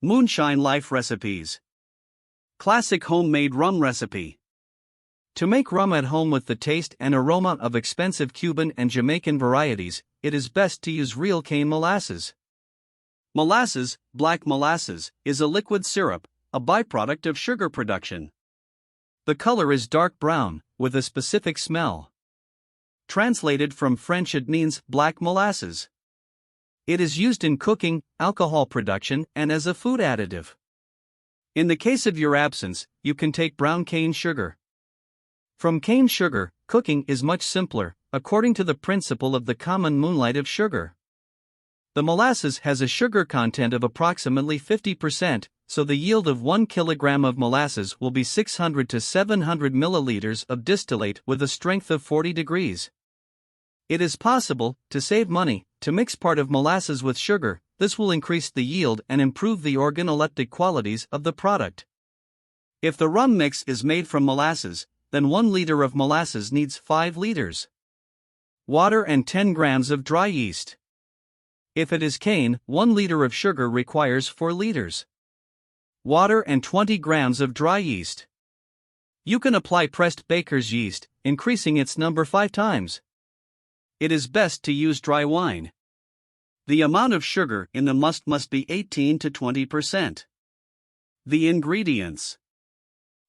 Moonshine Life Recipes. Classic homemade rum recipe. To make rum at home with the taste and aroma of expensive Cuban and Jamaican varieties, it is best to use real cane molasses. Molasses, black molasses, is a liquid syrup, a byproduct of sugar production. The color is dark brown, with a specific smell. Translated from French, it means black molasses. It is used in cooking, alcohol production, and as a food additive. In the case of your absence, you can take brown cane sugar. From cane sugar, cooking is much simpler, according to the principle of the common moonlight of sugar. The molasses has a sugar content of approximately 50%, so the yield of 1 kilogram of molasses will be 600 to 700 milliliters of distillate with a strength of 40 degrees. It is possible to save money to mix part of molasses with sugar. This will increase the yield and improve the organoleptic qualities of the product. If the rum mix is made from molasses, then 1 liter of molasses needs 5 liters water and 10 grams of dry yeast. If it is cane, 1 liter of sugar requires 4 liters water and 20 grams of dry yeast. You can apply pressed baker's yeast, increasing its number 5 times. It is best to use dry wine. The amount of sugar in the must be 18 to 20%. The ingredients: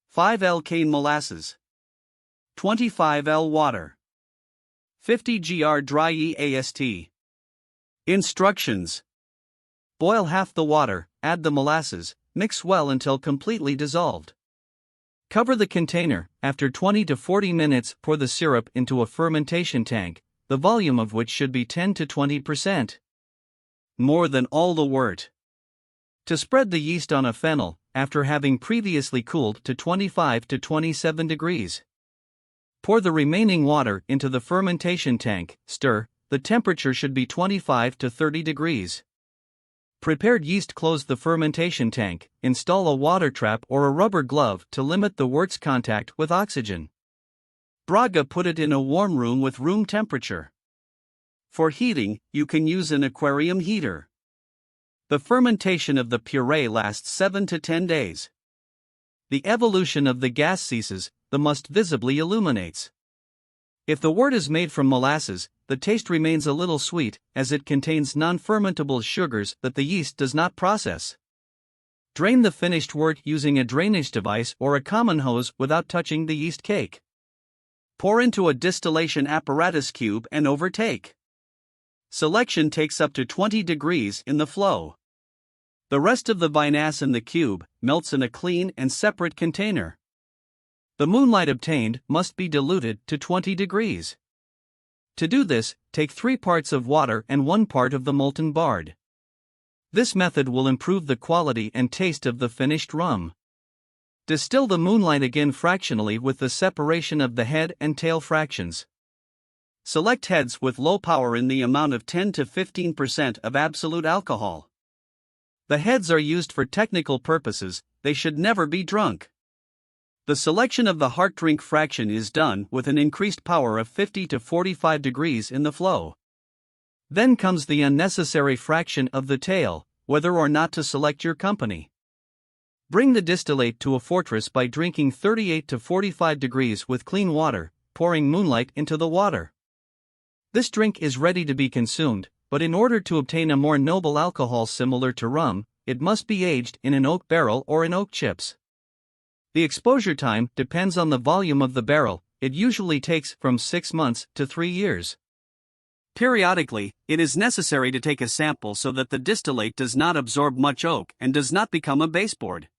5 L cane molasses, 25 L water, 50 gr dry yeast. Instructions: boil half the water, add the molasses, mix well until completely dissolved. Cover the container. After 20 to 40 minutes, pour the syrup into a fermentation tank, the volume of which should be 10 to 20%. More than all the wort. To spread the yeast on a fennel, after having previously cooled to 25 to 27 degrees. Pour the remaining water into the fermentation tank, stir, the temperature should be 25 to 30 degrees. Prepared yeast close the fermentation tank, install a water trap or a rubber glove to limit the wort's contact with oxygen. Braga put it in a warm room with room temperature. For heating, you can use an aquarium heater. The fermentation of the puree lasts 7 to 10 days. The evolution of the gas ceases, the must visibly illuminates. If the wort is made from molasses, the taste remains a little sweet, as it contains non-fermentable sugars that the yeast does not process. Drain the finished wort using a drainage device or a common hose without touching the yeast cake. Pour into a distillation apparatus cube and overtake. Selection takes up to 20 degrees in the flow. The rest of the vinasse in the cube melts in a clean and separate container. The moonlight obtained must be diluted to 20 degrees. To do this, take 3 parts of water and 1 part of the molten bard. This method will improve the quality and taste of the finished rum. Distill the moonlight again fractionally with the separation of the head and tail fractions. Select heads with low power in the amount of 10 to 15% of absolute alcohol. The heads are used for technical purposes, they should never be drunk. The selection of the heart drink fraction is done with an increased power of 50 to 45 degrees in the flow. Then comes the unnecessary fraction of the tail, whether or not to select your company. Bring the distillate to a fortress by drinking 38 to 45 degrees with clean water, pouring moonlight into the water. This drink is ready to be consumed, but in order to obtain a more noble alcohol similar to rum, it must be aged in an oak barrel or in oak chips. The exposure time depends on the volume of the barrel. It usually takes from 6 months to 3 years. Periodically, it is necessary to take a sample so that the distillate does not absorb much oak and does not become a baseboard.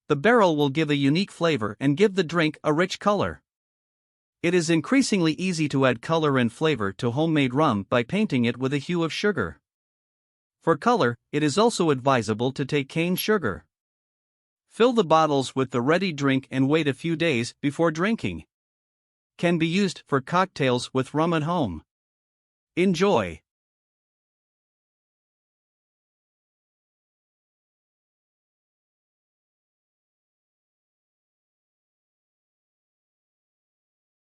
The barrel will give a unique flavor and give the drink a rich color. It is increasingly easy to add color and flavor to homemade rum by painting it with a hue of sugar. For color, it is also advisable to take cane sugar. Fill the bottles with the ready drink and wait a few days before drinking. Can be used for cocktails with rum at home. Enjoy.